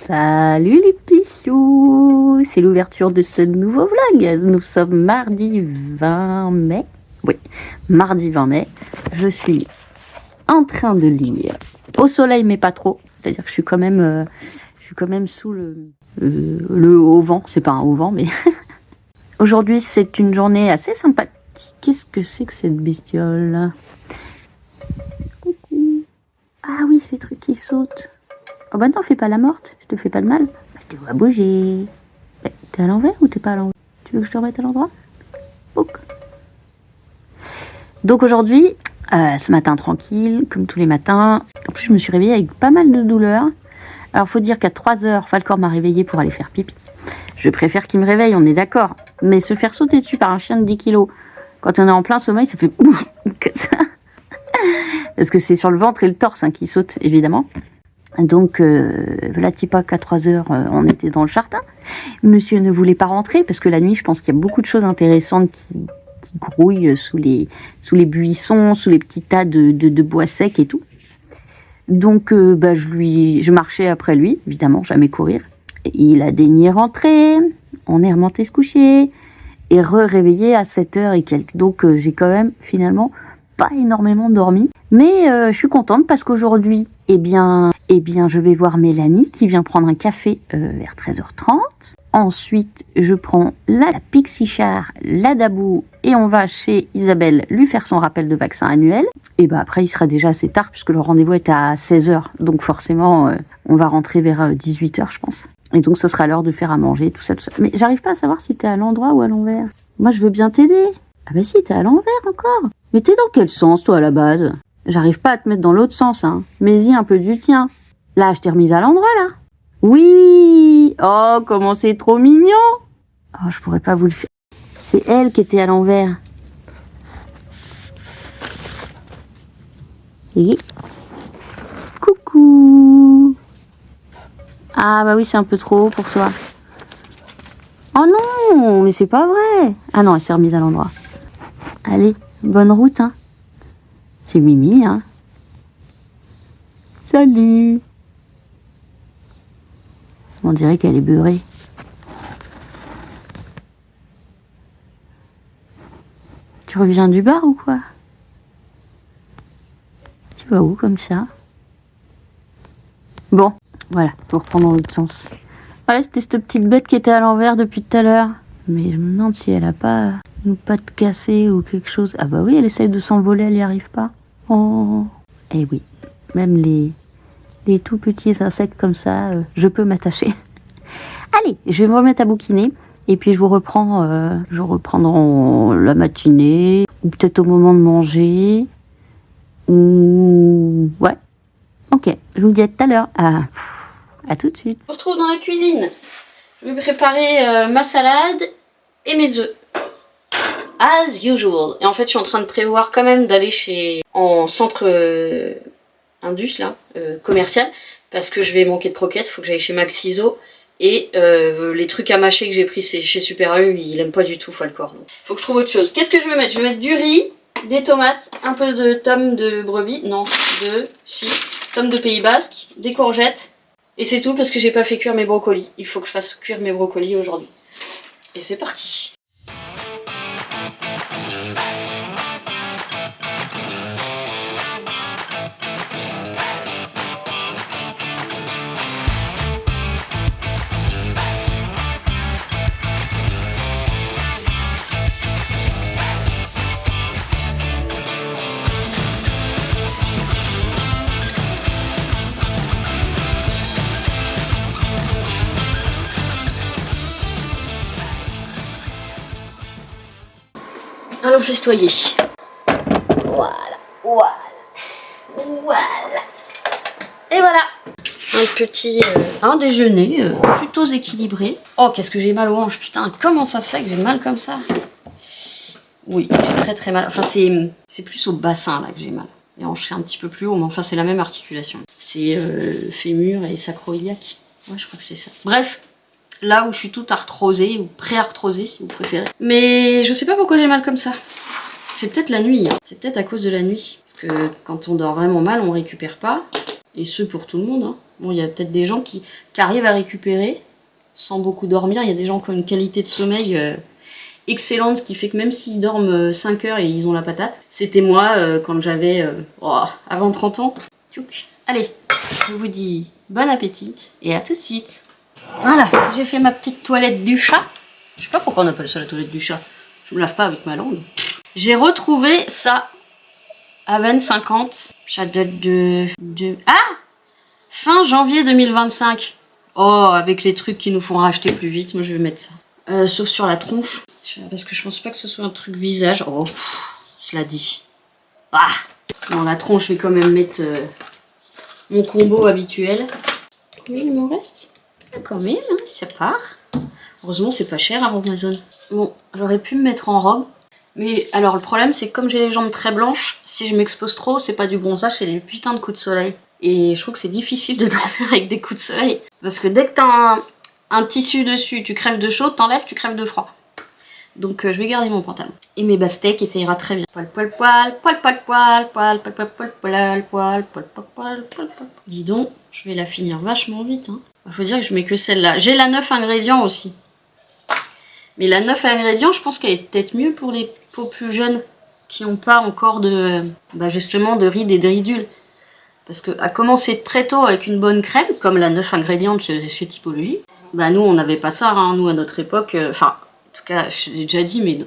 Salut les petits choux, c'est l'ouverture de ce nouveau vlog. Nous sommes mardi 20 mai. Oui, mardi 20 mai. Je suis en train de lire au soleil, mais pas trop. C'est-à-dire que je suis quand même sous le haut vent. C'est pas un haut vent, mais aujourd'hui c'est une journée assez sympathique. Qu'est-ce que c'est que cette bestiole? Coucou. Ah oui, ces trucs qui sautent. Oh bah non, fais pas la morte, je te fais pas de mal. Bah, tu dois bouger. T'es à l'envers ou t'es pas à l'envers? Tu veux que je te remette à l'endroit? Donc aujourd'hui, ce matin tranquille, comme tous les matins. En plus, je me suis réveillée avec pas mal de douleurs. Alors, faut dire qu'à 3h, Falcor m'a réveillée pour aller faire pipi. Je préfère qu'il me réveille, on est d'accord. Mais se faire sauter dessus par un chien de 10 kilos, quand on est en plein sommeil, ça fait ouf, que ça. Parce que c'est sur le ventre et le torse qui sautent, évidemment. Donc, voilà, pas qu'à 3h, on était dans le jardin. Monsieur ne voulait pas rentrer parce que la nuit, je pense qu'il y a beaucoup de choses intéressantes qui grouillent sous les buissons, sous les petits tas de bois secs et tout. Donc, je marchais après lui, évidemment, jamais courir. Et il a daigné rentrer, on est remonté se coucher et réveillé à 7h et quelques. Donc, j'ai quand même, finalement, pas énormément dormi. Mais je suis contente parce qu'aujourd'hui, eh bien, je vais voir Mélanie qui vient prendre un café vers 13h30. Ensuite, je prends la Pixie Char, la Dabou et on va chez Isabelle lui faire son rappel de vaccin annuel. Et bah après, il sera déjà assez tard puisque le rendez-vous est à 16h. Donc forcément, on va rentrer vers 18h, je pense. Et donc, ce sera l'heure de faire à manger, tout ça, tout ça. Mais j'arrive pas à savoir si t'es à l'endroit ou à l'envers. Moi, je veux bien t'aider. Ah bah si, t'es à l'envers encore. Mais t'es dans quel sens, toi, à la base? J'arrive pas à te mettre dans l'autre sens, hein. Mets-y un peu du tien. Là, je t'ai remise à l'endroit, là. Oui! Oh, comment c'est trop mignon! Oh, je pourrais pas vous le faire. C'est elle qui était à l'envers. Et... coucou! Ah, bah oui, c'est un peu trop haut pour toi. Oh non! Mais c'est pas vrai! Ah non, elle s'est remise à l'endroit. Allez, bonne route, hein. C'est Mimi, hein. Salut. On dirait qu'elle est beurrée. Tu reviens du bar ou quoi? Tu vas où comme ça? Bon, voilà, pour reprendre dans l'autre sens. Voilà, c'était cette petite bête qui était à l'envers depuis tout à l'heure. Mais je me demande si elle a pas une patte cassée ou quelque chose. Ah bah oui, elle essaye de s'envoler, elle n'y arrive pas. Oh, eh oui, même les tout petits insectes comme ça, je peux m'attacher. Allez, je vais me remettre à bouquiner et puis je reprends dans la matinée ou peut-être au moment de manger. Ou ouais. Ok, je vous dis à tout à l'heure. À tout de suite. Je me retrouve dans la cuisine. Je vais préparer ma salade et mes œufs. As usual. Et en fait, je suis en train de prévoir quand même d'aller en centre Indus, là, commercial, parce que je vais manquer de croquettes, faut que j'aille chez Max Ciseaux. Et les trucs à mâcher que j'ai pris c'est chez Super U, il aime pas du tout Falcor. Faut que je trouve autre chose. Qu'est-ce que je vais mettre? Je vais mettre du riz, des tomates, un peu de tomes de brebis, tomes de Pays Basque, des courgettes. Et c'est tout parce que j'ai pas fait cuire mes brocolis. Il faut que je fasse cuire mes brocolis aujourd'hui. Et c'est parti. Allons festoyer. Voilà. Et voilà. Un petit un déjeuner plutôt équilibré. Oh, qu'est-ce que j'ai mal aux hanches, putain. Comment ça se fait que j'ai mal comme ça? Oui, j'ai très mal. Enfin, c'est plus au bassin là que j'ai mal. Les hanches, c'est un petit peu plus haut, mais enfin, c'est la même articulation. C'est fémur et sacro-iliaque. Ouais, je crois que c'est ça. Bref. Là où je suis toute arthrosée, ou pré-arthrosée si vous préférez. Mais je sais pas pourquoi j'ai mal comme ça. C'est peut-être la nuit, hein. C'est peut-être à cause de la nuit. Parce que quand on dort vraiment mal, on récupère pas. Et ce pour tout le monde, hein. Bon, il y a peut-être des gens qui arrivent à récupérer sans beaucoup dormir. Il y a des gens qui ont une qualité de sommeil excellente, ce qui fait que même s'ils dorment 5 heures et ils ont la patate. C'était moi quand j'avais avant 30 ans. Tchouk. Allez, je vous dis bon appétit et à tout de suite. Voilà, j'ai fait ma petite toilette du chat. Je sais pas pourquoi on appelle ça la toilette du chat. Je me lave pas avec ma langue. J'ai retrouvé ça. Aven 50. Ça date de... Ah, fin janvier 2025. Oh, avec les trucs qui nous font racheter plus vite, moi je vais mettre ça. Sauf sur la tronche. Parce que je pense pas que ce soit un truc visage. Oh, cela dit. Ah, dans la tronche, je vais quand même mettre mon combo habituel. Combien il m'en reste? Quand même, hein, ça part. Heureusement, c'est pas cher à Amazon. Bon, j'aurais pu me mettre en robe. Mais alors, le problème, c'est que comme j'ai les jambes très blanches, si je m'expose trop, c'est pas du bronzage, c'est des putains de coups de soleil. Et je trouve que c'est difficile de dormir avec des coups de soleil. Parce que dès que t'as un tissu dessus, tu crèves de chaud, t'enlèves, tu crèves de froid. Donc je vais garder mon pantalon. Et mes bastecs, et ça ira très bien. Poil, poil, poil, poil, poil, poil, poil, poil, poil, poil, poil, poil, poil, poil, poil, poil. Dis donc, je vais la finir vachement vite. Hein. Faut dire que je mets que celle-là. J'ai la 9 ingrédients aussi. Mais la 9 ingrédients, je pense qu'elle est peut-être mieux pour les peaux plus jeunes qui n'ont pas encore de, justement, de rides et de ridules. Parce que à commencer très tôt avec une bonne crème, comme la 9 ingrédients de chez Typologie, nous on n'avait pas ça, hein, nous à notre époque, enfin, en tout cas, j'ai déjà dit, mais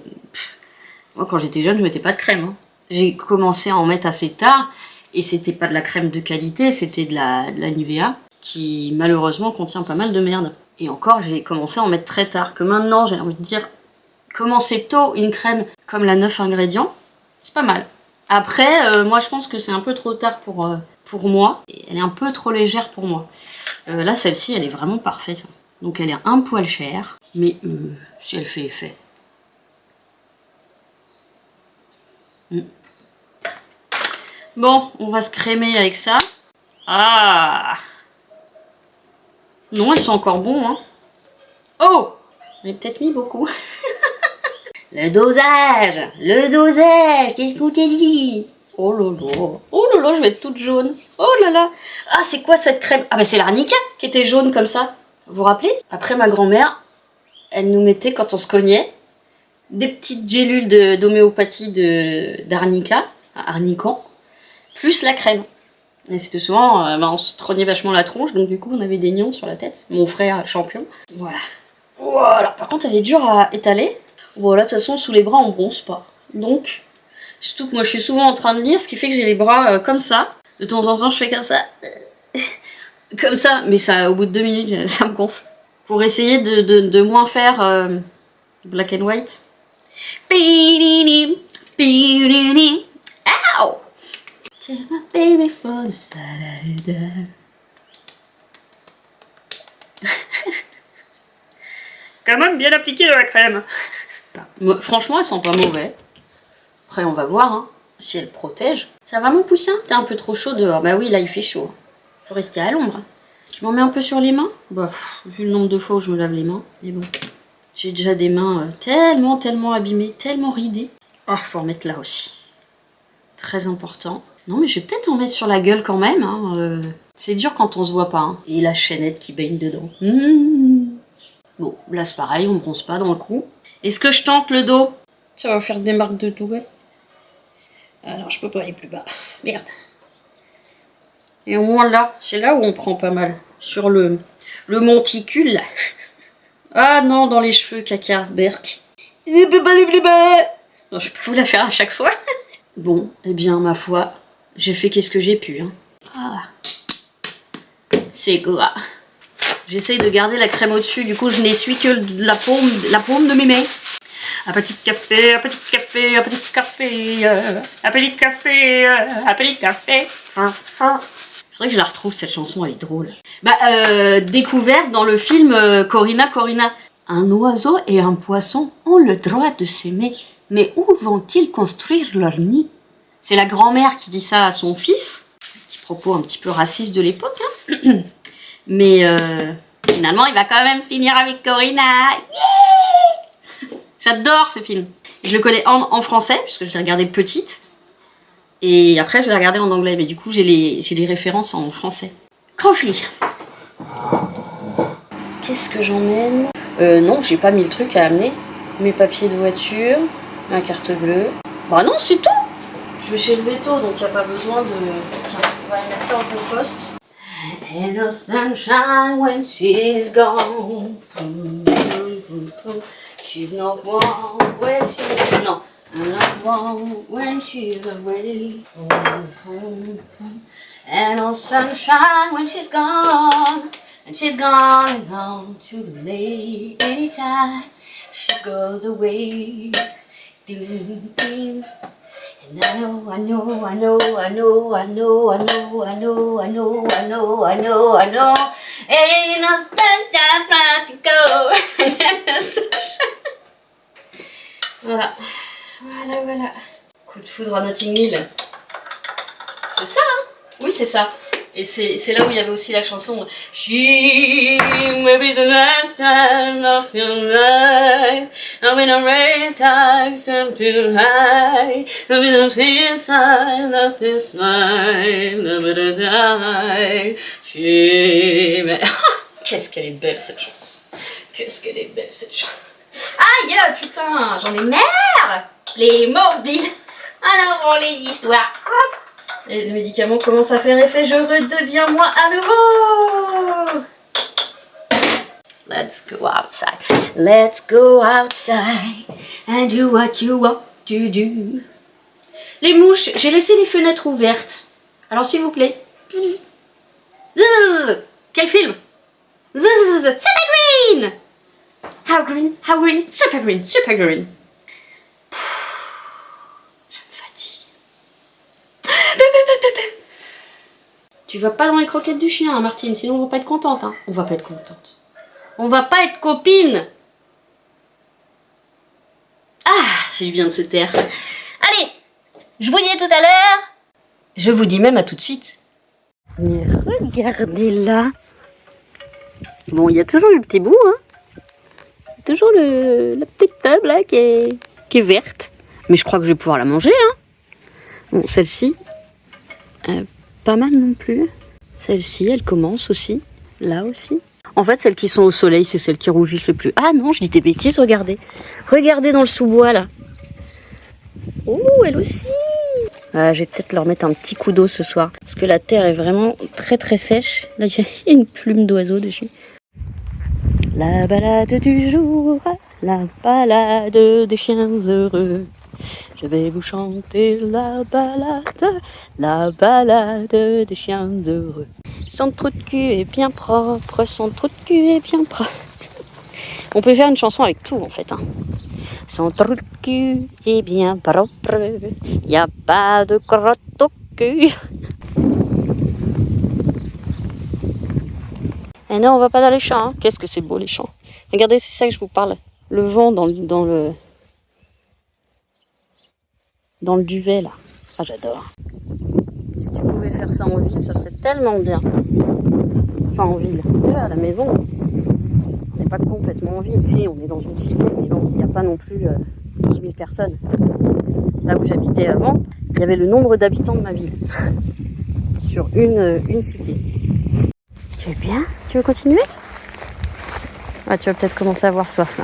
moi quand j'étais jeune, je mettais pas de crème. Hein. J'ai commencé à en mettre assez tard, et c'était pas de la crème de qualité, c'était de la Nivea, qui malheureusement contient pas mal de merde. Et encore, j'ai commencé à en mettre très tard, que maintenant, j'ai envie de dire, commencer tôt une crème comme la 9 ingrédients, c'est pas mal. Après, moi je pense que c'est un peu trop tard pour moi, et elle est un peu trop légère pour moi. Là, celle-ci, elle est vraiment parfaite. Donc elle est un poil chère, mais si elle fait effet. Bon, on va se crémer avec ça. Ah! Non, elles sont encore bons, hein. Oh! J'ai peut-être mis beaucoup. Le dosage, qu'est-ce qu'on t'a dit? Oh là là, je vais être toute jaune. Oh là là. Ah, c'est quoi cette crème? Ah, c'est l'Arnica qui était jaune comme ça. Vous vous rappelez? Après, ma grand-mère, elle nous mettait, quand on se cognait, des petites gélules d'homéopathie d'Arnica, Arnican, plus la crème. Et c'était souvent, on se trognait vachement la tronche, donc du coup, on avait des nions sur la tête. Mon frère, champion. Voilà. Voilà. Par contre, elle est dure à étaler. Voilà, de toute façon, sous les bras, on bronze pas. Donc, surtout que moi, je suis souvent en train de lire, ce qui fait que j'ai les bras comme ça. De temps en temps, je fais comme ça. Comme ça, mais ça, au bout de 2 minutes, ça me gonfle. Pour essayer de moins faire black and white. Ow! Take my baby for the Saturday. Quand même bien appliqué de la crème. Franchement, elles sont pas mauvais. Après, on va voir hein, si elles protègent. Ça va mon poussin? T'es un peu trop chaud dehors. Bah oui, là, il fait chaud. Faut rester à l'ombre. Je m'en mets un peu sur les mains. Vu le nombre de fois où je me lave les mains. Mais bon, j'ai déjà des mains tellement abîmées, tellement ridées. Ah, faut en mettre là aussi. Très important. Non, mais je vais peut-être en mettre sur la gueule quand même. Hein. C'est dur quand on se voit pas. Hein. Et la chaînette qui baigne dedans. Bon, là c'est pareil, on ne bronze pas dans le cou. Est-ce que je tente le dos? Ça va faire des marques de doigts. Alors, je peux pas aller plus bas. Merde. Et au moins là, c'est là où on prend pas mal. Sur le monticule, là. Ah non, dans les cheveux, caca, berk. Non, je vais pas vous la faire à chaque fois. Bon, eh bien, ma foi, j'ai fait qu'est-ce que j'ai pu. Hein. Ah. C'est quoi? J'essaye de garder la crème au-dessus, du coup je n'essuie que la paume de mes mains. Un petit café, un petit café, un petit café, un petit café, un petit café. Je voudrais que je la retrouve cette chanson, elle est drôle. Découverte dans le film Corina. Un oiseau et un poisson ont le droit de s'aimer, mais où vont-ils construire leur nid? C'est la grand-mère qui dit ça à son fils. Petit propos un petit peu raciste de l'époque, hein. Mais finalement, il va quand même finir avec Corina. Yeah! J'adore ce film. Je le connais en français, puisque je l'ai regardé petite. Et après, je l'ai regardé en anglais. Mais du coup, j'ai les références en français. Crofly. Qu'est-ce que j'emmène? Non, j'ai pas 1000 trucs à amener. Mes papiers de voiture, ma carte bleue. Bah non, c'est tout. Je vais chez le veto, donc il n'y a pas besoin de... Tiens, on va aller mettre ça en poste. And no sunshine when she's gone. She's not warm when she's... Non. I'm not warm when she's away. And no sunshine when she's gone. And she's gone on too late. Anytime she goes away. And I know, ain't no sunshine far to go. Voilà. Voilà. Coup de foudre à Notting Hill. C'est ça, hein? Oui, c'est ça. Et c'est là où il y avait aussi la chanson She may be the last time of your life. I'm in a red time, something high. I'm in a fierce I love this life. Love it as I. She may... Qu'est-ce qu'elle est belle cette chanson. Qu'est-ce qu'elle est belle cette chanson. Aïe, putain, j'en ai marre. Les mobiles. Alors on les histoires. Et le médicament commence à faire effet, je redeviens moi à nouveau. Let's go outside. Let's go outside and do what you want to do. Les mouches, j'ai laissé les fenêtres ouvertes. Alors s'il vous plaît. Bzz, bzz. Quel film? Super Green. How green? How green? Super green. Super green. Tu vas pas dans les croquettes du chien, hein, Martine, sinon on va pas être contente. Hein. On va pas être contente. On va pas être copine. Ah, c'est du bien de se taire. Allez, je vous dis à tout à l'heure. Je vous dis même à tout de suite. Mais regardez là. Bon, il y a toujours le petit bout, hein. Toujours la petite table là qui est verte. Mais je crois que je vais pouvoir la manger, hein. Bon, celle-ci, pas mal non plus. Celle-ci, elle commence aussi. Là aussi. En fait, celles qui sont au soleil, c'est celles qui rougissent le plus. Ah non, je dis des bêtises, regardez. Regardez dans le sous-bois, là. Oh, elle aussi. Je vais peut-être leur mettre un petit coup d'eau ce soir. Parce que la terre est vraiment très très sèche. Là, il y a une plume d'oiseau dessus. La balade du jour, la balade des chiens heureux. Je vais vous chanter la balade des chiens heureux. Son trou de cul est bien propre, son trou de cul est bien propre. On peut faire une chanson avec tout en fait. Hein. Son trou de cul est bien propre, y a pas de crotte au cul. Et non, on va pas dans les champs. Hein. Qu'est-ce que c'est beau les champs. Regardez, c'est ça que je vous parle. Le vent dans le duvet là. Ah, j'adore. Si tu pouvais faire ça en ville, ça serait tellement bien. Enfin en ville. Déjà à la maison, on n'est pas complètement en ville. Si, on est dans une cité, mais bon, il n'y a pas non plus 12 000 personnes. Là où j'habitais avant, il y avait le nombre d'habitants de ma ville. Sur une cité. Tu es bien? Tu veux continuer? Ah, tu vas peut-être commencer à avoir soif là.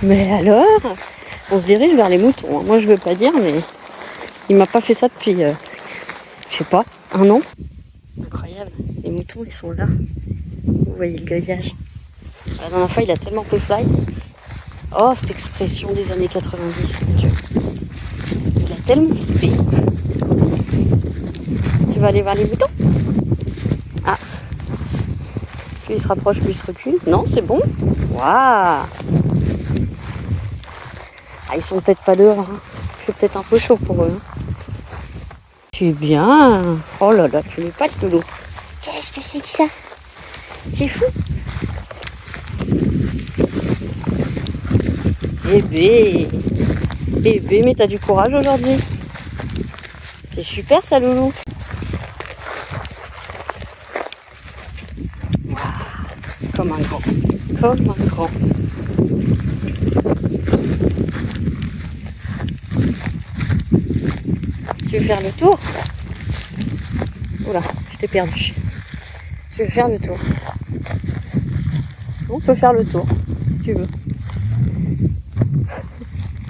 Mais alors, on se dirige vers les moutons. Moi, je veux pas dire, mais il m'a pas fait ça depuis, je sais pas, 1 an. Incroyable. Les moutons, ils sont là. Vous voyez le grillage. La dernière fois, il a tellement peu fly. Oh, cette expression des années 90, mon Dieu. Il a tellement flippé. Tu vas aller voir les moutons? Ah. Plus il se rapproche, plus il se recule. Non, c'est bon. Waouh. Ah, ils sont peut-être pas dehors. Hein. Il fait peut-être un peu chaud pour eux. Tu es bien. Oh là là, tu mets pas de l'eau. Qu'est-ce que c'est que ça? C'est fou. Bébé, mais t'as du courage aujourd'hui. C'est super ça, loulou. Wow. Comme un grand. Comme un grand. Tu veux faire le tour? Oula, je t'ai perdu. Tu Je vais faire le tour. On peut faire le tour, si tu veux.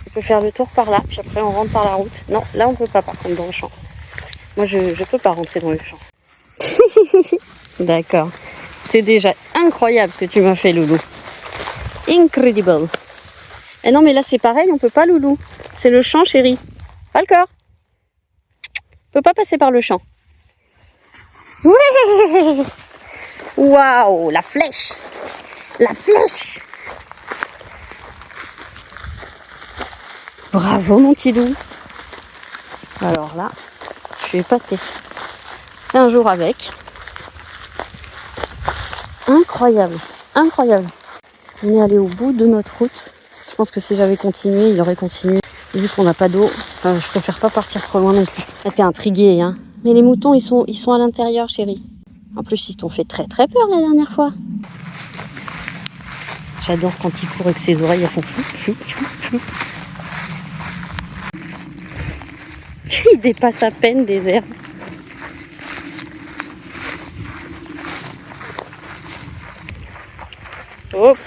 On peut faire le tour par là, puis après on rentre par la route. Non, là on peut pas par contre dans le champ. Moi je peux pas rentrer dans le champ. D'accord. C'est déjà incroyable ce que tu m'as fait, Loulou. Incredible. Et non mais là c'est pareil, on peut pas, Loulou. C'est le champ, chérie. Pas le corps. On peut pas passer par le champ. Ouais. Waouh, la flèche. La flèche. Bravo mon petit loup. Alors là, je suis épatée. C'est un jour avec. Incroyable, incroyable. On est allé au bout de notre route. Je pense que si j'avais continué, il aurait continué. Vu qu'on n'a pas d'eau, je préfère pas partir trop loin non plus. Ah, t'es intriguée, hein. Mais les moutons, ils sont à l'intérieur, chérie. En plus, ils t'ont fait très très peur la dernière fois. J'adore quand il court avec ses oreilles, elles font flou, flou, flou, flou. Il dépasse à peine des herbes. Oh.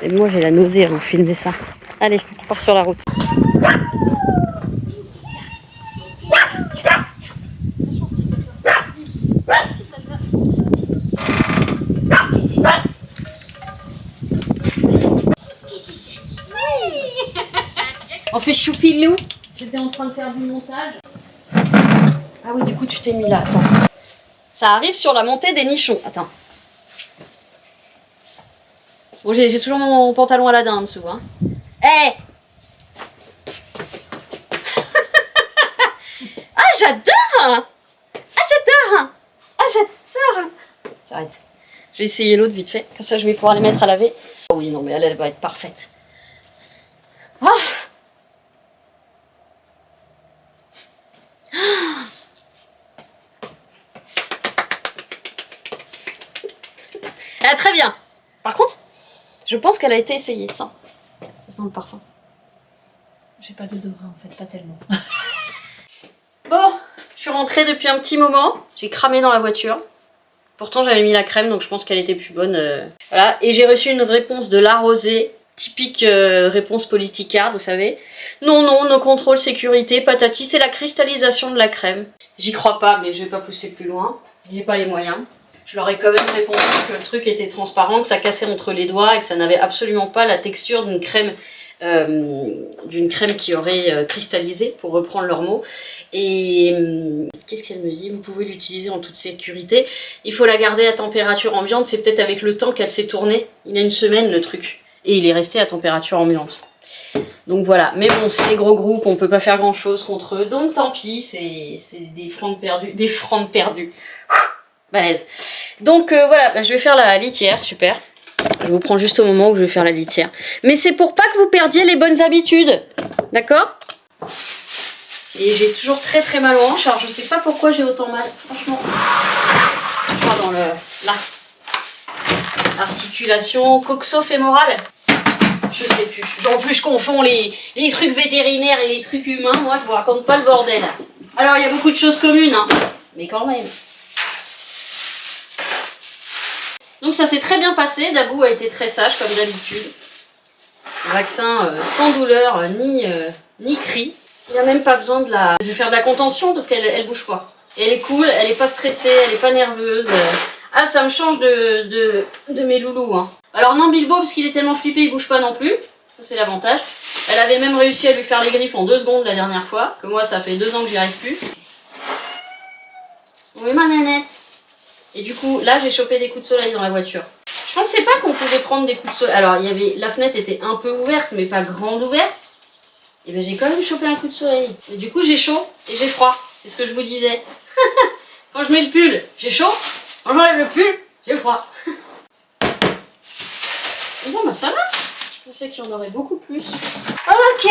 Et moi j'ai la nausée à vous filmer ça. Allez, on part sur la route. On fait choufilou. J'étais en train de faire du montage. Ah oui, du coup tu t'es mis là, attends. Ça arrive sur la montée des nichons, attends. Bon, j'ai toujours mon pantalon à la dinde en dessous, hein. Hey. Ah, j'adore. Ah, j'adore. Ah, j'adore. J'arrête. J'ai essayé l'autre vite fait, comme ça je vais pouvoir les mettre à laver. Oh oui, non, mais elle va être parfaite. Ah. Ah, très bien. Par contre, je pense qu'elle a été essayée. Ça sent le parfum. J'ai pas d'odorat en fait, pas tellement. Bon, je suis rentrée depuis un petit moment. J'ai cramé dans la voiture. Pourtant, j'avais mis la crème, donc je pense qu'elle était plus bonne. Voilà. Et j'ai reçu une réponse de La Rosée. Typique réponse politicarde, vous savez. Non, non, nos contrôles sécurité, patati, c'est la cristallisation de la crème. J'y crois pas, mais je vais pas pousser plus loin. J'ai pas les moyens. Je leur ai quand même répondu que le truc était transparent, que ça cassait entre les doigts et que ça n'avait absolument pas la texture d'une crème qui aurait cristallisé, pour reprendre leurs mots. Et qu'est-ce qu'elle me dit? Vous pouvez l'utiliser en toute sécurité. Il faut la garder à température ambiante. C'est peut-être avec le temps qu'elle s'est tournée. Il y a une semaine le truc. Et il est resté à température ambiante. Donc voilà. Mais bon, c'est des gros groupes, on peut pas faire grand chose contre eux. Donc tant pis, c'est des francs perdus. Des francs perdus. Balèze. Donc voilà, bah, je vais faire la litière, super. Je vous prends juste au moment où je vais faire la litière. Mais c'est pour pas que vous perdiez les bonnes habitudes. D'accord? Et j'ai toujours très très mal aux hanches. Alors je sais pas pourquoi j'ai autant mal. Franchement. Enfin, dans là. Articulation coxo-fémorale. Je sais plus. En plus je confonds les trucs vétérinaires et les trucs humains. Moi je vous raconte pas le bordel. Alors il y a beaucoup de choses communes, hein. Mais quand même. Donc ça s'est très bien passé, Dabou a été très sage comme d'habitude. Vaccin sans douleur ni cri. Il n'y a même pas besoin de faire de la contention parce qu'elle bouge pas. Et elle est cool, elle est pas stressée, elle est pas nerveuse. Ah, ça me change de mes loulous, hein. Alors non, Bilbo, parce qu'il est tellement flippé, il bouge pas non plus. Ça c'est l'avantage. Elle avait même réussi à lui faire les griffes en 2 secondes la dernière fois. Que moi ça fait 2 ans que j'y arrive plus. Oui ma nénette. Et du coup, là, j'ai chopé des coups de soleil dans la voiture. Je pensais pas qu'on pouvait prendre des coups de soleil. Alors, la fenêtre était un peu ouverte, mais pas grande ouverte. Et ben, j'ai quand même chopé un coup de soleil. Et du coup, j'ai chaud et j'ai froid. C'est ce que je vous disais. Quand je mets le pull, j'ai chaud. Quand j'enlève le pull, j'ai froid. Bon, bah ça va. Je pensais qu'il y en aurait beaucoup plus. Ok.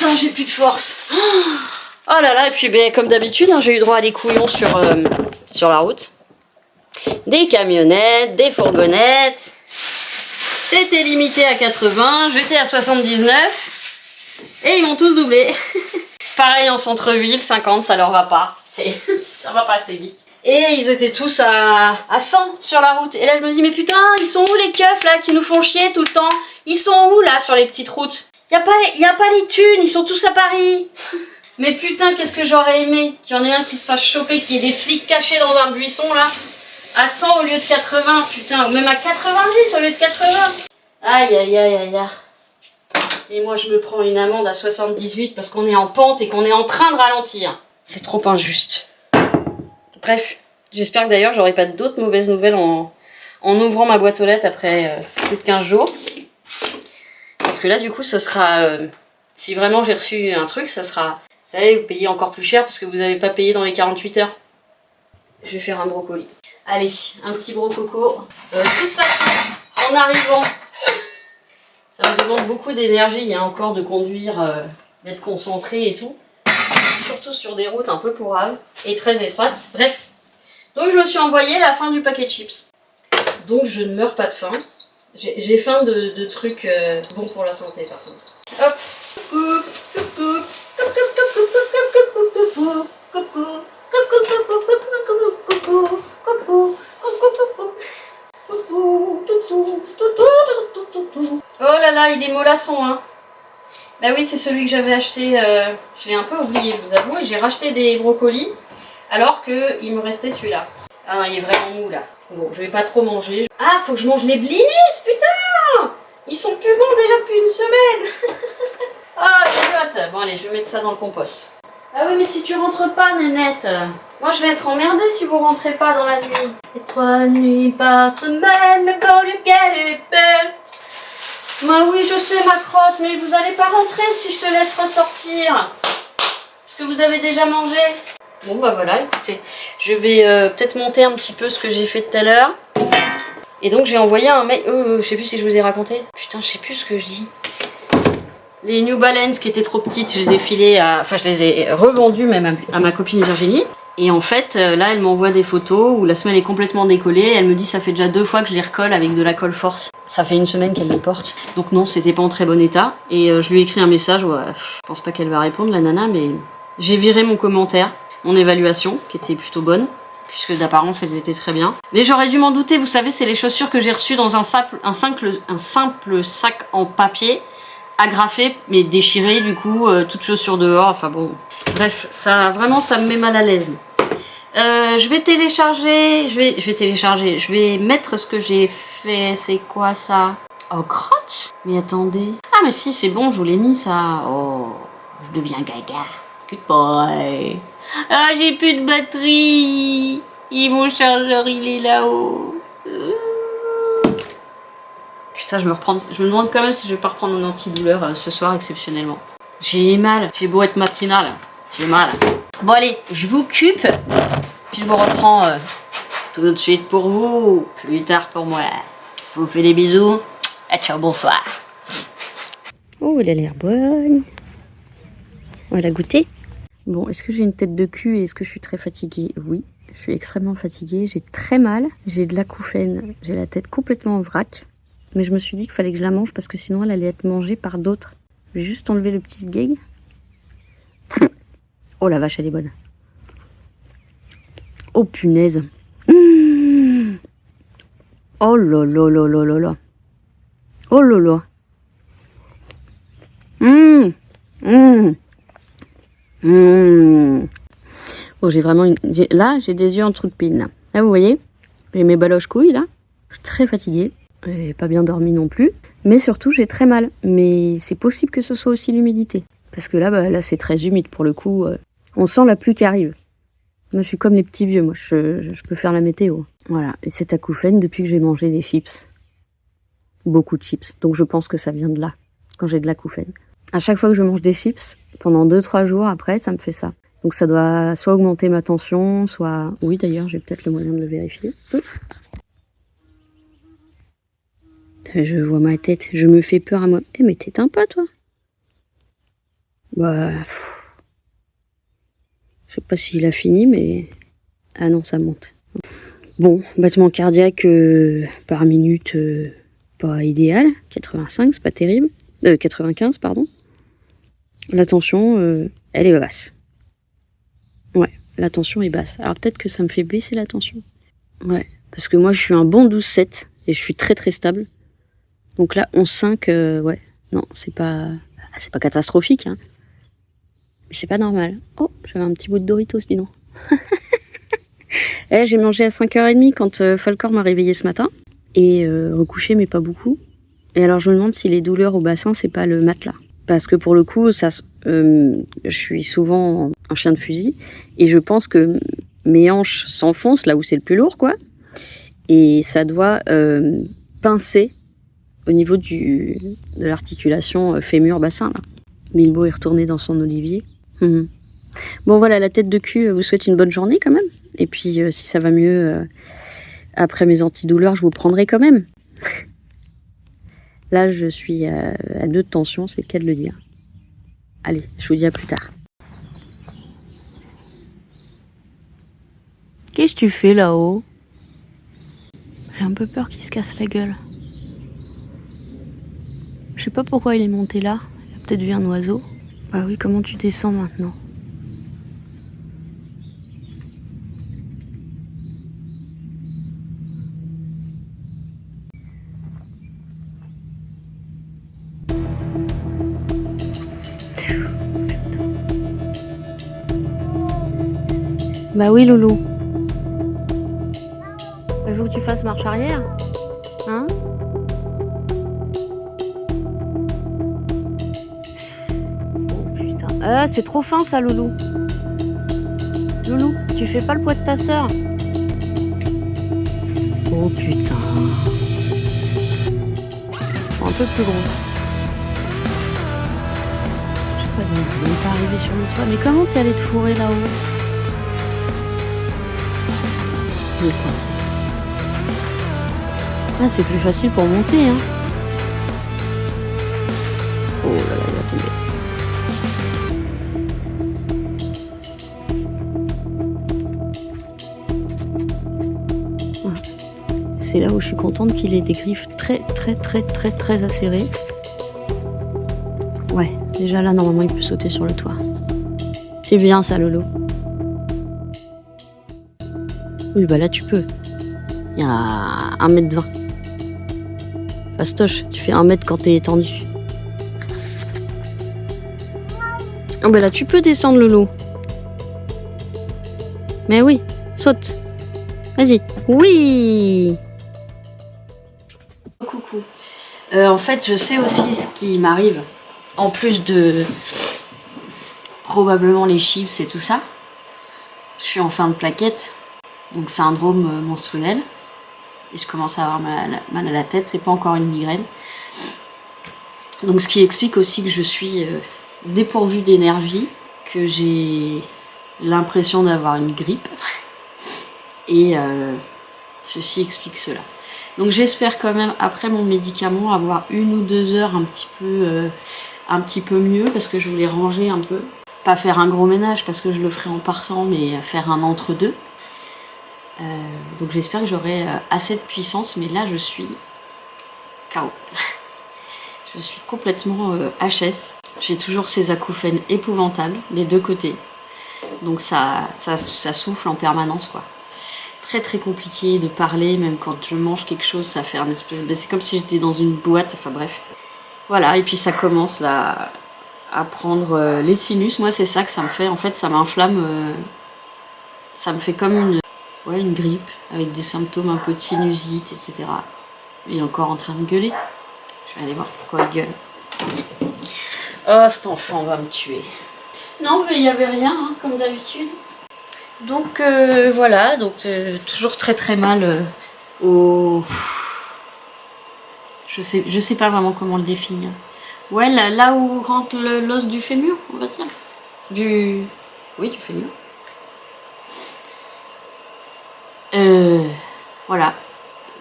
Putain, j'ai plus de force. Oh là là, et puis ben, comme d'habitude, hein, j'ai eu droit à des couillons sur la route. Des camionnettes, des fourgonnettes. C'était limité à 80, j'étais à 79. Et ils m'ont tous doublé. Pareil en centre-ville, 50, ça leur va pas. Ça va pas assez vite. Et ils étaient tous à 100 sur la route. Et là je me dis mais putain, ils sont où les keufs là qui nous font chier tout le temps? Ils sont où là sur les petites routes? Y a pas les thunes, ils sont tous à Paris. Mais putain, qu'est-ce que j'aurais aimé qu'il y en ait un qui se fasse choper, qu'il y ait des flics cachés dans un buisson là. À 100 au lieu de 80, putain, ou même à 90 au lieu de 80. Aïe aïe aïe aïe aïe. Et moi je me prends une amende à 78 parce qu'on est en pente et qu'on est en train de ralentir. C'est trop injuste. Bref, j'espère que d'ailleurs j'aurai pas d'autres mauvaises nouvelles en ouvrant ma boîte aux lettres après plus de 15 jours. Parce que là du coup ce sera... si vraiment j'ai reçu un truc, ça sera... Vous savez, vous payez encore plus cher parce que vous n'avez pas payé dans les 48 heures. Je vais faire un brocoli. Allez, un petit brococo. De toute façon, en arrivant... Ça me demande beaucoup d'énergie, hein, encore de conduire, d'être concentré et tout. Surtout sur des routes un peu pourraves et très étroites. Bref. Donc je me suis envoyé la fin du paquet de chips. Donc je ne meurs pas de faim. J'ai faim de trucs bons pour la santé par contre. Hop. Oh là là, il est mollasson, hein. Bah oui, c'est celui que j'avais acheté, je l'ai un peu oublié, je vous avoue, et j'ai racheté des brocolis, alors qu'il me restait celui-là. Ah non, il est vraiment mou, là. Bon, je vais pas trop manger. Ah, faut que je mange les blinis, putain! Ils sont plus bons déjà depuis une semaine. Ah, idiote. Bon, allez, je vais mettre ça dans le compost. Ah oui, mais si tu rentres pas, Nénette, moi je vais être emmerdée si vous rentrez pas dans la nuit. Et 3 nuits par semaine, mais quand je get belle. Bah oui, je sais ma crotte, mais vous allez pas rentrer si je te laisse ressortir. Parce que vous avez déjà mangé. Bon bah voilà, écoutez, je vais peut-être monter un petit peu ce que j'ai fait tout à l'heure. Et donc j'ai envoyé un mail, je sais plus si je vous ai raconté. Putain, je sais plus ce que je dis. Les New Balance qui étaient trop petites, je les ai filées à... Enfin, je les ai revendues même à ma copine Virginie. Et en fait, là, elle m'envoie des photos où la semelle est complètement décollée. Et elle me dit, ça fait déjà 2 fois que je les recolle avec de la colle forte. Ça fait 1 semaine qu'elle les porte. Donc non, c'était pas en très bon état. Et je lui ai écrit un message, ouais, je pense pas qu'elle va répondre, la nana, mais j'ai viré mon commentaire, mon évaluation, qui était plutôt bonne. Puisque d'apparence, elles étaient très bien. Mais j'aurais dû m'en douter, vous savez, c'est les chaussures que j'ai reçues dans un simple sac en papier, agrafé, mais déchiré, du coup, toutes chaussures dehors, enfin bon. Bref, ça, vraiment, ça me met mal à l'aise. Je vais télécharger, je vais mettre ce que j'ai fait, c'est quoi ça? Oh, crotte. Mais attendez. Ah, mais si, c'est bon, je vous l'ai mis, ça. Oh, je deviens gaga. Goodbye. Ah, j'ai plus de batterie. Et mon chargeur, il est là-haut. Putain, je me demande quand même si je vais pas reprendre mon antidouleur ce soir exceptionnellement. J'ai mal, j'ai beau être matinale, j'ai mal. Bon allez, je vous occupe, puis je vous reprends tout de suite pour vous, plus tard pour moi. Je vous fais des bisous, et ciao, bonsoir. Oh, elle a l'air bonne. On va la goûter. Bon, est-ce que j'ai une tête de cul et est-ce que je suis très fatiguée? Oui, je suis extrêmement fatiguée, j'ai très mal, j'ai de l'acouphène, j'ai la tête complètement en vrac. Mais je me suis dit qu'il fallait que je la mange parce que sinon elle allait être mangée par d'autres. Je vais juste enlever le petit sgeg. Oh la vache, elle est bonne. Oh punaise. Mmh. Oh là là là là là là. Oh là là. Mmh. Mmh. Mmh. Oh, j'ai vraiment là, j'ai des yeux en trou de pine. Là, là vous voyez, j'ai mes baloches couilles là. Je suis très fatiguée. J'ai pas bien dormi non plus. Mais surtout, j'ai très mal. Mais c'est possible que ce soit aussi l'humidité. Parce que là, là c'est très humide pour le coup. On sent la pluie qui arrive. Moi, je suis comme les petits vieux. Moi, je peux faire la météo. Voilà. Et cet acouphène depuis que j'ai mangé des chips. Beaucoup de chips. Donc, je pense que ça vient de là. Quand j'ai de l'acouphène. À chaque fois que je mange des chips, pendant 2-3 jours après, ça me fait ça. Donc, ça doit soit augmenter ma tension, soit... Oui, d'ailleurs, j'ai peut-être le moyen de le vérifier. Je vois ma tête, je me fais peur à moi. Eh mais t'éteins pas toi? Bah... Je sais pas s'il a fini mais... Ah non, ça monte. Bon, battement cardiaque par minute, pas idéal. 85, c'est pas terrible. 95, pardon. La tension, elle est basse. Ouais, la tension est basse. Alors peut-être que ça me fait baisser la tension. Ouais, parce que moi je suis un bon 12-7 et je suis très très stable. Donc là, 11-5, ouais, non, c'est pas catastrophique, hein. Mais c'est pas normal. Oh, j'avais un petit bout de Doritos, dis donc. J'ai mangé à 5h30 quand Falcor m'a réveillée ce matin. Et recouché, mais pas beaucoup. Et alors je me demande si les douleurs au bassin, c'est pas le matelas. Parce que pour le coup, je suis souvent un chien de fusil. Et je pense que mes hanches s'enfoncent là où c'est le plus lourd, quoi. Et ça doit pincer au niveau de l'articulation fémur-bassin, là. Milbo est retourné dans son olivier. Bon voilà, la tête de cul vous souhaite une bonne journée quand même. Et puis si ça va mieux après mes antidouleurs, je vous prendrai quand même. Là, je suis à 2 de tension, c'est le cas de le dire. Allez, je vous dis à plus tard. Qu'est-ce que tu fais là-haut? J'ai un peu peur qu'il se casse la gueule. Je sais pas pourquoi il est monté là. Il a peut-être vu un oiseau. Bah oui, comment tu descends maintenant? Bah oui, Loulou. Il faut que tu fasses marche arrière. Hein? Oh putain. Ah, c'est trop fin ça, Loulou. Loulou, tu fais pas le poids de ta sœur. Oh putain. Un peu plus grosse. Je sais pas, il n'est pas arrivé sur le toit. Mais comment t'es allé te fourrer là-haut? Je pense. Ah, c'est plus facile pour monter, hein. Oh là là, il va tomber. C'est là où je suis contente qu'il ait des griffes très acérées. Ouais, déjà là, normalement, il peut sauter sur le toit. C'est bien ça, Lolo. Oui, bah là, tu peux. Il y a 1m20. Fastoche, tu fais 1 mètre quand t'es étendu. Oh, bah là, tu peux descendre, Lolo. Mais oui, saute. Vas-y. Oui! Coucou. En fait, je sais aussi ce qui m'arrive. En plus de probablement les chips et tout ça. Je suis en fin de plaquette. Donc syndrome menstruel. Et je commence à avoir mal à la tête. C'est pas encore une migraine. Donc ce qui explique aussi que je suis dépourvue d'énergie. Que j'ai l'impression d'avoir une grippe. Et ceci explique cela. Donc j'espère quand même, après mon médicament, avoir 1 ou 2 heures un petit peu mieux, parce que je voulais ranger un peu. Pas faire un gros ménage, parce que je le ferai en partant, mais faire un entre-deux. Donc j'espère que j'aurai assez de puissance, mais là je suis KO. Je suis complètement HS. J'ai toujours ces acouphènes épouvantables, des 2 côtés. Donc ça souffle en permanence, quoi. Très compliqué de parler, même quand je mange quelque chose, ça fait un espèce... C'est comme si j'étais dans une boîte, enfin bref. Voilà, et puis ça commence là à prendre les sinus. Moi, c'est ça que ça me fait. En fait, ça m'inflamme. Ça me fait comme une grippe, avec des symptômes un peu de sinusite, etc. Il est encore en train de gueuler. Je vais aller voir pourquoi il gueule. Oh, cet enfant va me tuer. Non, mais il n'y avait rien, hein, comme d'habitude. Donc voilà, donc toujours très mal au... Je sais pas vraiment comment le définir. Ouais, là où rentre l'os du fémur, on va dire. Oui, du fémur. Voilà.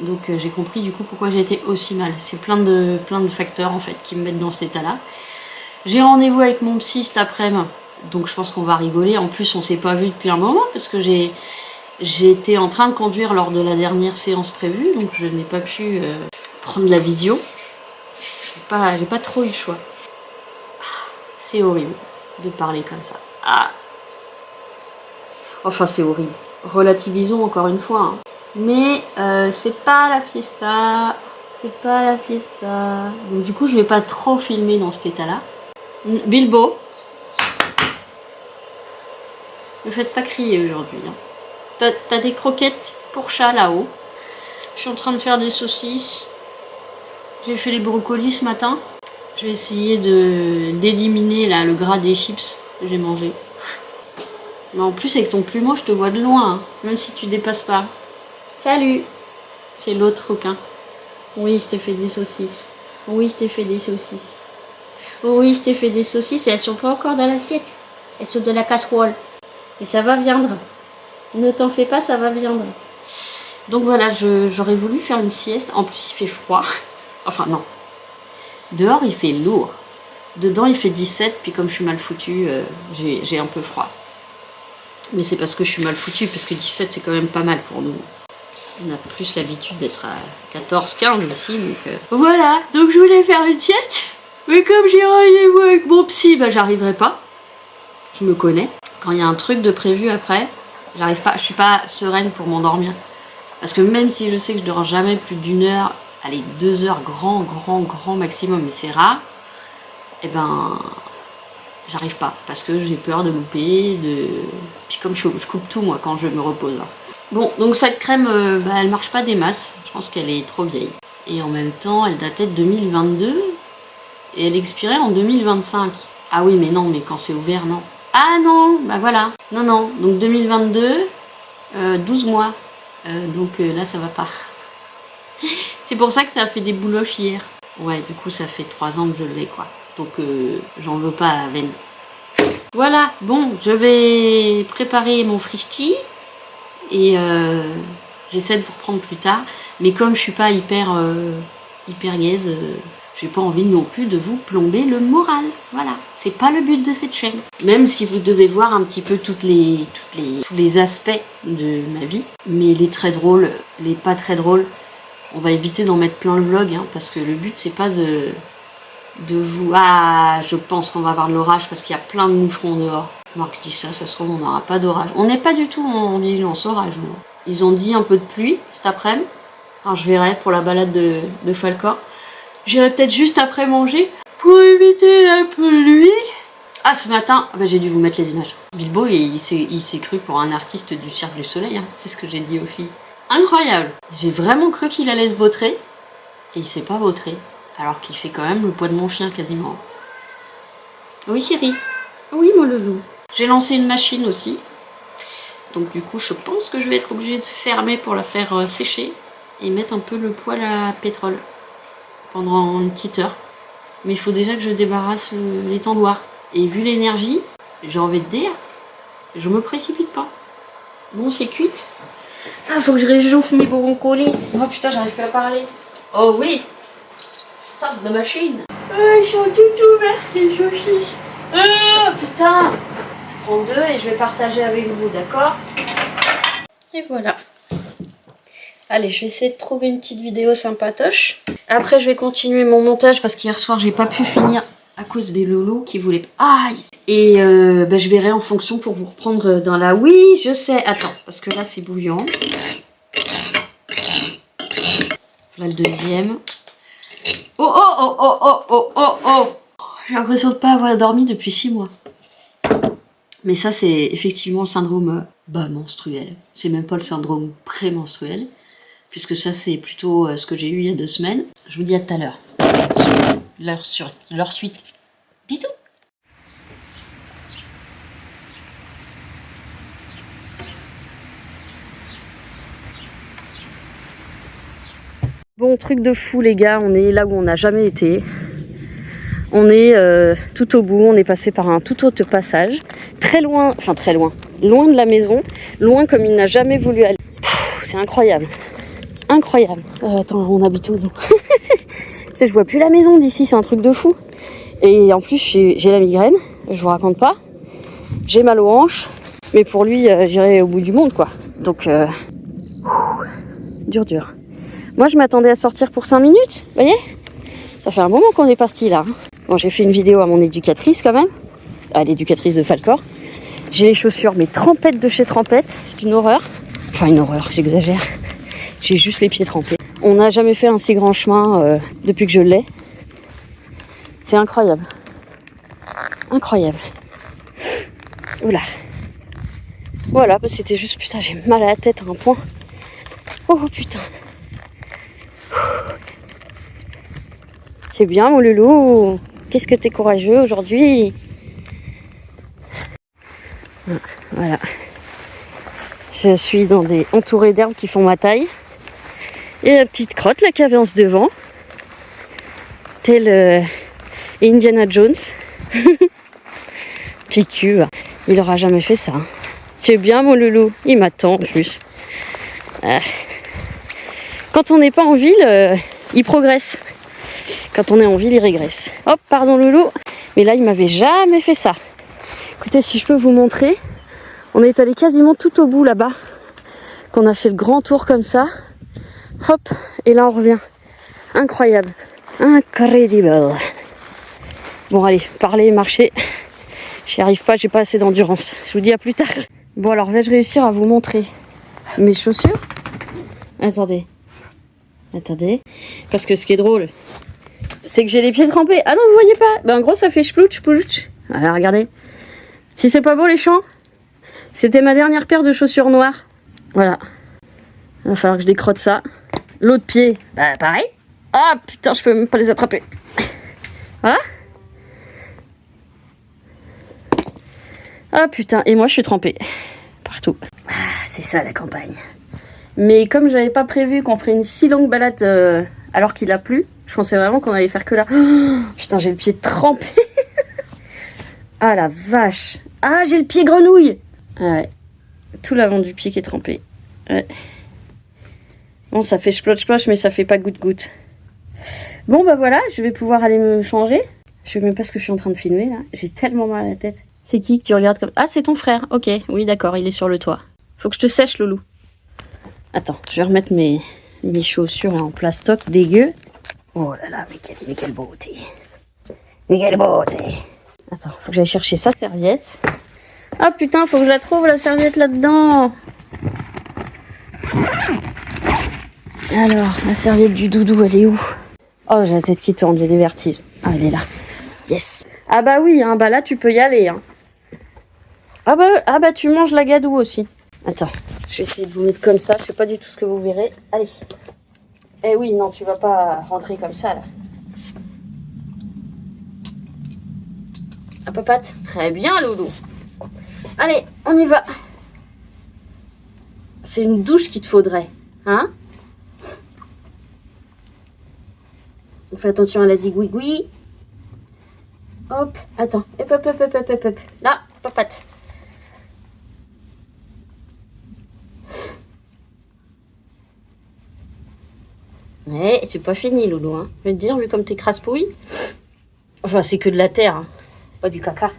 Donc j'ai compris du coup pourquoi j'ai été aussi mal. C'est plein de facteurs en fait qui me mettent dans cet état-là. J'ai rendez-vous avec mon psy cet après-midi. Donc je pense qu'on va rigoler. En plus, on s'est pas vu depuis un moment parce que j'ai été en train de conduire lors de la dernière séance prévue, donc je n'ai pas pu prendre la visio. J'ai pas trop eu le choix. C'est horrible de parler comme ça. Ah. Enfin, c'est horrible. Relativisons encore une fois. Hein. Mais c'est pas la fiesta. C'est pas la fiesta. Donc du coup, je vais pas trop filmer dans cet état-là. Bilbo. Ne faites pas crier aujourd'hui. Hein. T'as des croquettes pour chat là-haut. Je suis en train de faire des saucisses. J'ai fait les brocolis ce matin. Je vais essayer d'éliminer là le gras des chips que j'ai mangé. Mais en plus avec ton plumeau je te vois de loin, hein, même si tu dépasses pas. Salut. C'est l'autre requin. Oui, je t'ai fait des saucisses. Oui, je t'ai fait des saucisses. Oui, je t'ai fait des saucisses et elles sont pas encore dans l'assiette. Elles sont de la casserole. Et ça va viendre. Ne t'en fais pas, ça va viendre. Donc voilà, j'aurais voulu faire une sieste. En plus il fait froid. Enfin non. Dehors il fait lourd. Dedans il fait 17, puis comme je suis mal foutue, j'ai un peu froid. Mais c'est parce que je suis mal foutue, parce que 17 c'est quand même pas mal pour nous. On a plus l'habitude d'être à 14, 15 ici, donc... Voilà, donc je voulais faire une sieste, mais comme j'ai rendez-vous avec mon psy, bah j'arriverai pas. Je me connais. Quand il y a un truc de prévu après, j'arrive pas, je suis pas sereine pour m'endormir. Parce que même si je sais que je dors jamais plus d'une heure, allez, 2 heures grand maximum, mais c'est rare, et ben j'arrive pas parce que j'ai peur de louper, puis comme je coupe tout moi quand je me repose. Bon, donc cette crème, elle marche pas des masses, je pense qu'elle est trop vieille. Et en même temps, elle datait de 2022 et elle expirait en 2025. Ah oui, mais non, mais quand c'est ouvert, non. Ah non, bah voilà. Non, donc 2022, 12 mois. Donc là, ça va pas. C'est pour ça que ça a fait des bouloches hier. Ouais, du coup, ça fait 3 ans que je l'ai, quoi. Donc, j'en veux pas à veine. Voilà, bon, je vais préparer mon frichti. Et j'essaie de vous reprendre plus tard. Mais comme je suis pas hyper gaze, j'ai pas envie non plus de vous plomber le moral. Voilà, c'est pas le but de cette chaîne. Même si vous devez voir un petit peu tous les aspects de ma vie. Mais les très drôles, les pas très drôles, on va éviter d'en mettre plein le vlog, hein, parce que le but c'est pas de vous... Ah, je pense qu'on va avoir de l'orage parce qu'il y a plein de moucherons dehors. Moi je dis ça se trouve on n'aura pas d'orage. On n'est pas du tout en vigilance orage. Nous. Ils ont dit un peu de pluie cet après-midi. Alors je verrai pour la balade de Falcor. J'irai peut-être juste après manger pour éviter un peu lui. Ah, ce matin, j'ai dû vous mettre les images. Bilbo, il s'est cru pour un artiste du Cirque du Soleil. Hein. C'est ce que j'ai dit aux filles. Incroyable. J'ai vraiment cru qu'il allait se vautrer. Et il s'est pas vautré. Alors qu'il fait quand même le poids de mon chien quasiment. Oui, chérie. Oui, mon loulou. J'ai lancé une machine aussi. Donc du coup, je pense que je vais être obligée de fermer pour la faire sécher. Et mettre un peu le poêle à pétrole. Pendant une petite heure. Mais il faut déjà que je débarrasse l'étendoir. Et vu l'énergie, j'ai envie de dire, je me précipite pas. Bon, c'est cuite. Ah, faut que je réchauffe mes brocolis. Oh putain, j'arrive pas à parler. Oh oui. Stop the machine. Ils sont tout ouverts, les saucisses. Putain. Je prends 2 et je vais partager avec vous, d'accord? Et voilà. Allez, je vais essayer de trouver une petite vidéo sympatoche. Après, je vais continuer mon montage parce qu'hier soir, j'ai pas pu finir à cause des loulous qui voulaient... Aïe! Et je verrai en fonction pour vous reprendre dans la... Oui, je sais. Attends, parce que là, c'est bouillant. Là, le deuxième. Oh! J'ai l'impression de pas avoir dormi depuis 6 mois. Mais ça, c'est effectivement le syndrome menstruel. C'est même pas le syndrome prémenstruel. Puisque ça, c'est plutôt ce que j'ai eu il y a 2 semaines. Je vous dis à tout à l'heure. Leur suite. Bisous! Bon, truc de fou les gars, on est là où on n'a jamais été. On est tout au bout, on est passé par un tout autre passage. Très loin, loin de la maison. Loin comme il n'a jamais voulu aller. C'est incroyable. Incroyable. Attends, on habite où nous? Je vois plus la maison d'ici, c'est un truc de fou. Et en plus, j'ai la migraine, je vous raconte pas. J'ai mal aux hanches, mais pour lui, j'irai au bout du monde, quoi. Donc, dur. Moi, je m'attendais à sortir pour 5 minutes, vous voyez? Ça fait un moment qu'on est parti là. Bon, j'ai fait une vidéo à mon éducatrice quand même. l'éducatrice de Falcor. J'ai les chaussures, mais trempettes de chez Trempette. C'est une horreur. Enfin, une horreur, j'exagère. J'ai juste les pieds trempés. On n'a jamais fait un si grand chemin depuis que je l'ai. C'est incroyable. Incroyable. Oula. Voilà, bah c'était juste, putain, j'ai mal à la tête à un point. Oh putain. C'est bien mon loulou. Qu'est-ce que t'es courageux aujourd'hui. Voilà. Je suis entourée d'herbes qui font ma taille. Et la petite crotte là qui avance devant. Tel Indiana Jones. Petit cul. Il aura jamais fait ça. Tu es bien mon loulou. Il m'attend en plus. Quand on n'est pas en ville, il progresse. Quand on est en ville, il régresse. Hop, pardon loulou. Mais là, il m'avait jamais fait ça. Écoutez, si je peux vous montrer, on est allé quasiment tout au bout là-bas. Qu'on a fait le grand tour comme ça. Hop, et là on revient. Incroyable. Incredible. Bon allez, parler, marcher. J'y arrive pas, j'ai pas assez d'endurance. Je vous dis à plus tard. Bon alors, vais-je réussir à vous montrer mes chaussures? Attendez. Parce que ce qui est drôle, c'est que j'ai les pieds trempés. Ah non, vous voyez pas? Ben en gros, ça fait splouch. Voilà, regardez. Si c'est pas beau les champs, c'était ma dernière paire de chaussures noires. Voilà. Il va falloir que je décrotte ça. L'autre pied, bah pareil. Ah putain, je peux même pas les attraper. Voilà. Ah putain, et moi je suis trempée. Partout. Ah, c'est ça la campagne. Mais comme j'avais pas prévu qu'on ferait une si longue balade alors qu'il a plu, je pensais vraiment qu'on allait faire que là. Oh, putain, j'ai le pied trempé. Ah la vache. Ah, j'ai le pied grenouille. Ouais. Tout l'avant du pied qui est trempé. Ouais. Bon, ça fait sploche, mais ça fait pas goutte-goutte. Bon, bah voilà, je vais pouvoir aller me changer. Je sais même pas ce que je suis en train de filmer, là. J'ai tellement mal à la tête. C'est qui que tu regardes comme... Ah, c'est ton frère. Ok, oui, d'accord, il est sur le toit. Faut que je te sèche, loulou. Attends, je vais remettre mes chaussures en plastoc dégueu. Oh là là, mais quelle beauté. Mais quelle beauté. Attends, faut que j'aille chercher sa serviette. Ah putain, faut que je la trouve, la serviette, là-dedans. Alors, la serviette du doudou, elle est où? Oh, j'ai la tête qui tourne, j'ai des vertiges. Ah, elle est là. Yes. Ah bah oui, hein, bah là, tu peux y aller. Hein. Ah bah, tu manges la gadoue aussi. Attends, je vais essayer de vous mettre comme ça. Je sais pas du tout ce que vous verrez. Allez. Eh oui, non, tu vas pas rentrer comme ça, là. Un peu pâte. Très bien, loulou. Allez, on y va. C'est une douche qu'il te faudrait. Hein? On fait attention à la zigouigoui. Hop, attends. Hop. Là, papate. Ouais, c'est pas fini, loulou. Hein. Je vais te dire, vu comme t'es crasse-pouille. Enfin, c'est que de la terre. Hein. Pas du caca.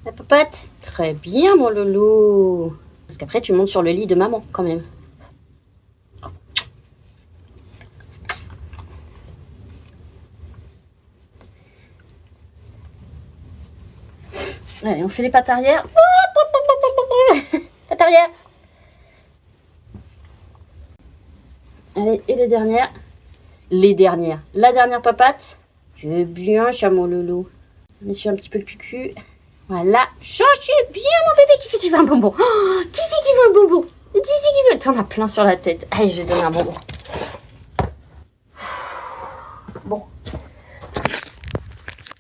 La papate. Très bien, mon loulou. Parce qu'après, tu montes sur le lit de maman, quand même. Allez, on fait les pattes arrière. Pattes arrière. Allez, et les dernières. La dernière papate. Tu es bien, chat, mon loulou. On essuie un petit peu le cucu. Voilà. Changez bien, mon bébé. Qui c'est qui veut un bonbon? Oh, qui c'est qui veut un bonbon? Qui c'est qui veut? T'en as plein sur la tête. Allez, je vais donner un bonbon. Bon.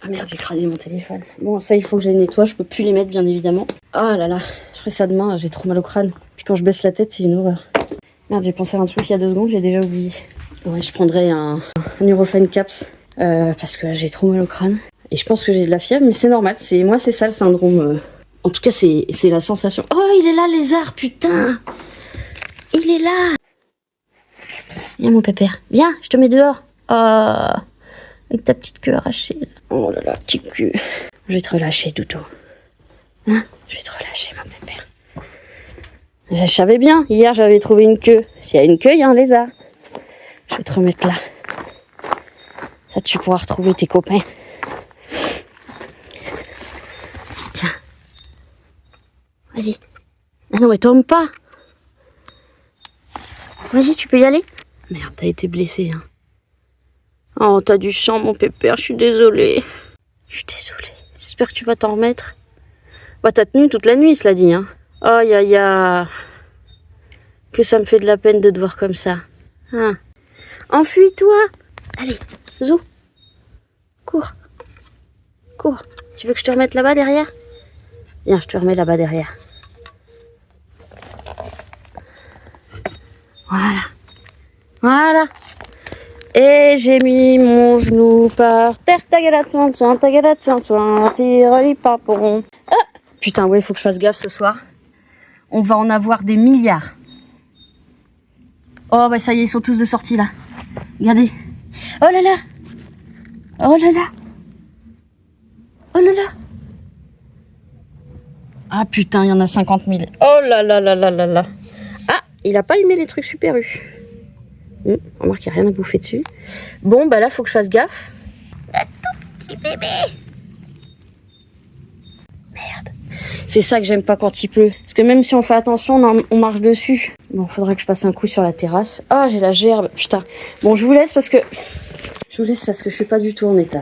Ah merde, j'ai cradé mon téléphone. Bon, ça, il faut que je les nettoie. Je peux plus les mettre, bien évidemment. Oh là là. Je ferai ça demain. Là, j'ai trop mal au crâne. Puis quand je baisse la tête, c'est une horreur. Merde, j'ai pensé à un truc il y a 2 secondes. J'ai déjà oublié. Ouais, je prendrai un Nurofen Caps. Parce que j'ai trop mal au crâne. Et je pense que j'ai de la fièvre, mais c'est normal. Moi, c'est ça le syndrome. En tout cas, c'est la sensation. Oh, il est là, lézard, putain. Il est là. Viens, mon pépère. Viens, je te mets dehors. Oh, avec ta petite queue arrachée. Oh là là, petit cul. Je vais te relâcher, Doudou. Hein? Je vais te relâcher, mon pépère. Je savais bien. Hier, j'avais trouvé une queue. S'il y a une queue, il y a un lézard. Je vais te remettre là. Ça, tu pourras retrouver tes copains. Vas-y. Ah non, mais tombe pas. Vas-y, tu peux y aller. Merde, t'as été blessé. Hein. Oh, t'as du sang, mon pépère, je suis désolée. Je suis désolée. J'espère que tu vas t'en remettre. Bah, t'as tenu toute la nuit, cela dit. Hein. Aïe, aïe, aïe. Que ça me fait de la peine de te voir comme ça. Hein. Enfuis-toi. Allez, Zo. Cours. Cours. Tu veux que je te remette là-bas derrière? Viens, je te remets là-bas derrière. Voilà. Voilà. Et j'ai mis mon genou par terre. Tagalade, soin, tagalade, soin, tire-li, paporon. Ah, putain, ouais, il faut que je fasse gaffe ce soir. On va en avoir des milliards. Oh, bah ça y est, ils sont tous de sortie là. Regardez. Oh là là. Oh là là. Oh là là. Ah putain, il y en a 50 000. Oh là là là là là là. Ah, il a pas aimé les trucs Super U. Remarque, il n'y a rien à bouffer dessus. Bon, bah là, faut que je fasse gaffe. Un tout petit bébé. Merde. C'est ça que j'aime pas quand il pleut. Parce que même si on fait attention, on marche dessus. Bon, faudra que je passe un coup sur la terrasse. Ah, j'ai la gerbe. Putain. Bon, je vous laisse parce que je suis pas du tout en état.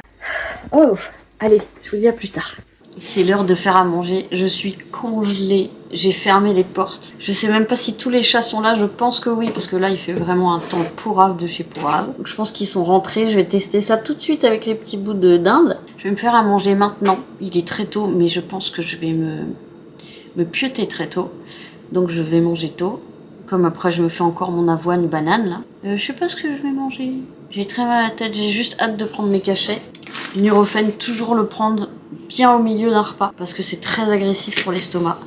Oh, allez, je vous dis à plus tard. C'est l'heure de faire à manger. Je suis congelée. J'ai fermé les portes. Je sais même pas si tous les chats sont là. Je pense que oui, parce que là, il fait vraiment un temps pourrave de chez pourrave. Donc, je pense qu'ils sont rentrés. Je vais tester ça tout de suite avec les petits bouts de dinde. Je vais me faire à manger maintenant. Il est très tôt, mais je pense que je vais me pioter très tôt. Donc, je vais manger tôt. Comme après, je me fais encore mon avoine banane, là. Je sais pas ce que je vais manger. J'ai très mal à la tête. J'ai juste hâte de prendre mes cachets. Nurofen, toujours le prendre bien au milieu d'un repas parce que c'est très agressif pour l'estomac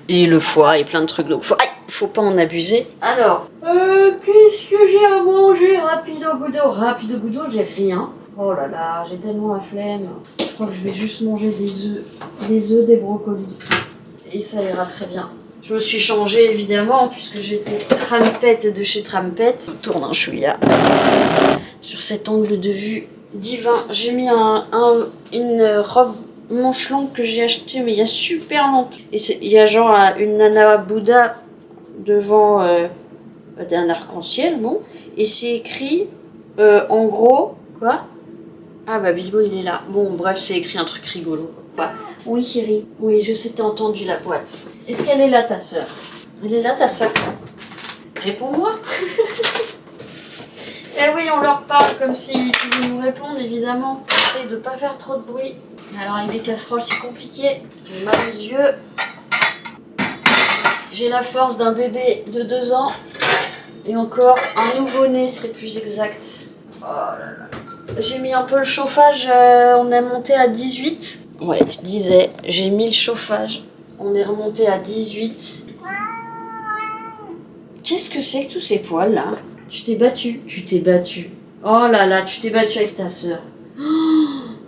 et le foie et plein de trucs, donc faut pas en abuser. Alors qu'est-ce que j'ai à manger? Rapido goudo, j'ai rien. Oh là là, j'ai tellement la flemme. Je crois que je vais juste manger des œufs, des brocolis et ça ira très bien. Je me suis changée évidemment puisque j'étais trampette de chez Trampette. Je tourne un chouïa sur cet angle de vue divin. J'ai mis une robe manche longue que j'ai achetée mais il y a super longtemps. Et il y a genre une nana Bouddha devant d'un arc-en-ciel, bon. Et c'est écrit en gros, quoi? Ah bah Bilbo il est là. Bon bref, c'est écrit un truc rigolo. Quoi. Oui chérie, oui je sais t'ai entendu la boîte. Est-ce qu'elle est là ta sœur? Elle est là ta sœur? Réponds-moi. Eh oui, on leur parle comme s'ils pouvaient nous répondre, évidemment. J'essaie de pas faire trop de bruit. Alors avec des casseroles, c'est compliqué. J'ai mal aux yeux. J'ai la force d'un bébé de 2 ans. Et encore, un nouveau-né serait plus exact. Oh là là. J'ai mis un peu le chauffage, on est monté à 18. Ouais, je disais, j'ai mis le chauffage. On est remonté à 18. Qu'est-ce que c'est que tous ces poils là? Tu t'es battu. Tu t'es battu. Oh là là, tu t'es battu avec ta sœur. Oh,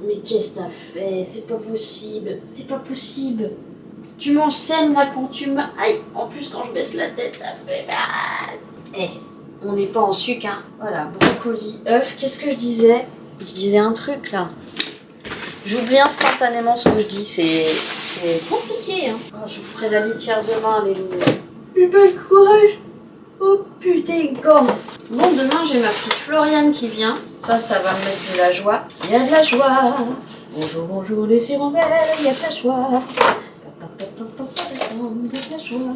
mais qu'est-ce que t'as fait? C'est pas possible. C'est pas possible. Tu m'enseignes là quand tu me... Aïe, en plus quand je baisse la tête, ça fait mal. Eh, on n'est pas en sucre, hein. Voilà, brocoli, œuf. Qu'est-ce que je disais? Je disais un truc là. J'oublie instantanément ce que je dis. C'est compliqué, hein. Oh, je vous ferai la litière demain, les loups. J'ai pas de courage. Oh putain, gomme. Bon, demain j'ai ma petite Floriane qui vient. Ça va me mettre de la joie. Il y a de la joie. Bonjour, bonjour les hirondelles, il y a de la joie. Il y a de la joie.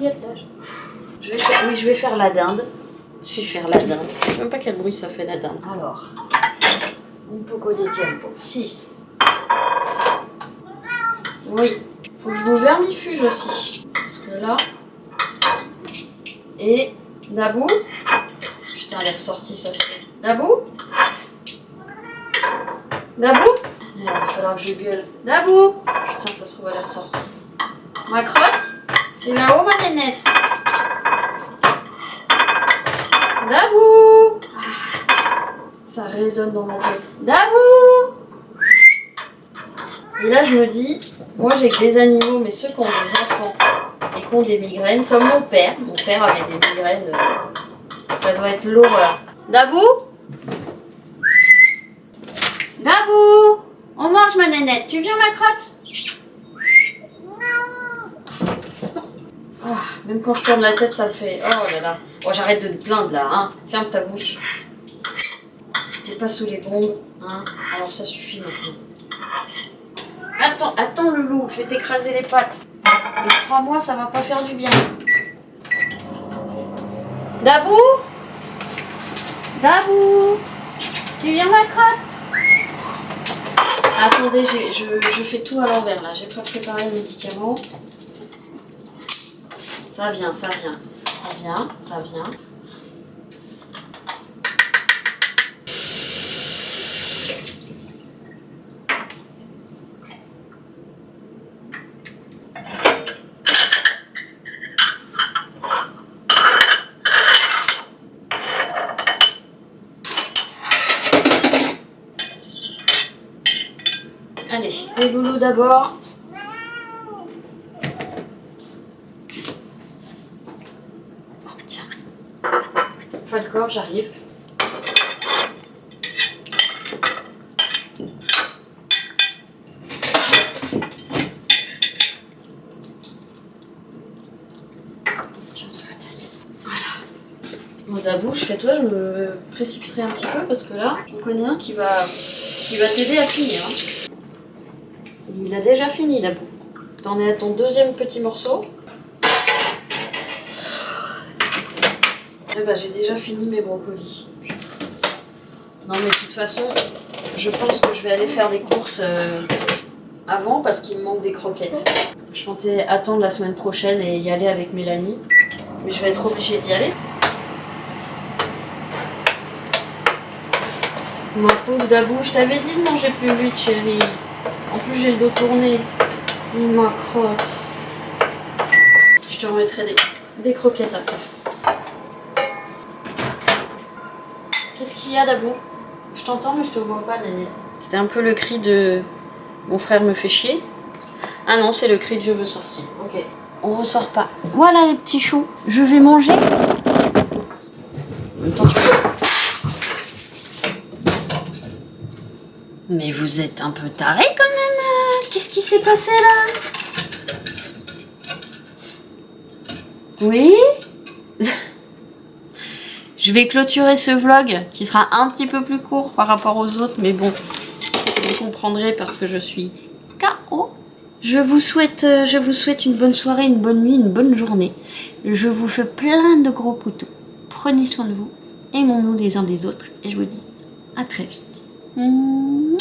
Il y a de la joie. Je vais faire la dinde. Je vais faire la dinde. Je sais même pas quel bruit ça fait la dinde. Alors, un poco de tempo. Si. Oui. Faut que je vous vermifuge aussi. Parce que là... Et... Dabou. Putain, elle est ressortie, ça se fait. Dabou. Dabou. Il va falloir que je gueule. Dabou. Putain, ça se trouve, elle est ressortie. Ma crotte. T'es là-haut, ma nénette. Dabou. Ça résonne dans ma tête. Dabou. Et là, je me dis... Moi, j'ai que des animaux, mais ceux qui ont des enfants et qui ont des migraines, comme mon père. Mon père avait des migraines, ça doit être l'horreur. Dabou? Dabou? On mange ma nénette, tu viens ma crotte? Oh, même quand je tourne la tête, ça le fait. Oh là là. Oh, j'arrête de te plaindre là, hein. Ferme ta bouche. T'es pas sous les bombes, hein. Alors ça suffit maintenant. Attends le loup, je vais t'écraser les pattes. Mais crois-moi, ça va pas faire du bien. Dabou? Dabou? Tu viens ma crotte? Attendez, je fais tout à l'envers là. J'ai pas préparé le médicament. Ça vient, ça vient. Ça vient, ça vient. Allez, les loulous d'abord. Oh, tiens. Falcor, j'arrive. Voilà. Bon, Dabou, je fais toi, je me précipiterai un petit peu parce que là, j'en connais un qui va t'aider à finir. Hein. Il a déjà fini, Dabou. T'en es à ton deuxième petit morceau. Eh ben, j'ai déjà fini mes brocolis. Non, mais de toute façon, je pense que je vais aller faire des courses avant parce qu'il me manque des croquettes. Je comptais attendre la semaine prochaine et y aller avec Mélanie. Mais je vais être obligée d'y aller. Ma pauvre Dabou, je t'avais dit de manger plus vite, chérie. En plus, j'ai le dos tourné. Ma crotte. Je te remettrai des croquettes après. Qu'est-ce qu'il y a, Dabou? Je t'entends, mais je te vois pas, Nénette. C'était un peu le cri de... Mon frère me fait chier. Ah non, c'est le cri de je veux sortir. Ok. On ressort pas. Voilà les petits choux. Je vais manger. En même temps, tu peux... Mais vous êtes un peu taré quand même. Qu'est-ce qui s'est passé là? Oui? Je vais clôturer ce vlog qui sera un petit peu plus court par rapport aux autres, mais bon, vous comprendrez parce que je suis KO. Je vous souhaite une bonne soirée, une bonne nuit, une bonne journée. Je vous fais plein de gros poutous. Prenez soin de vous, aimons-nous les uns des autres et je vous dis à très vite. Mouah.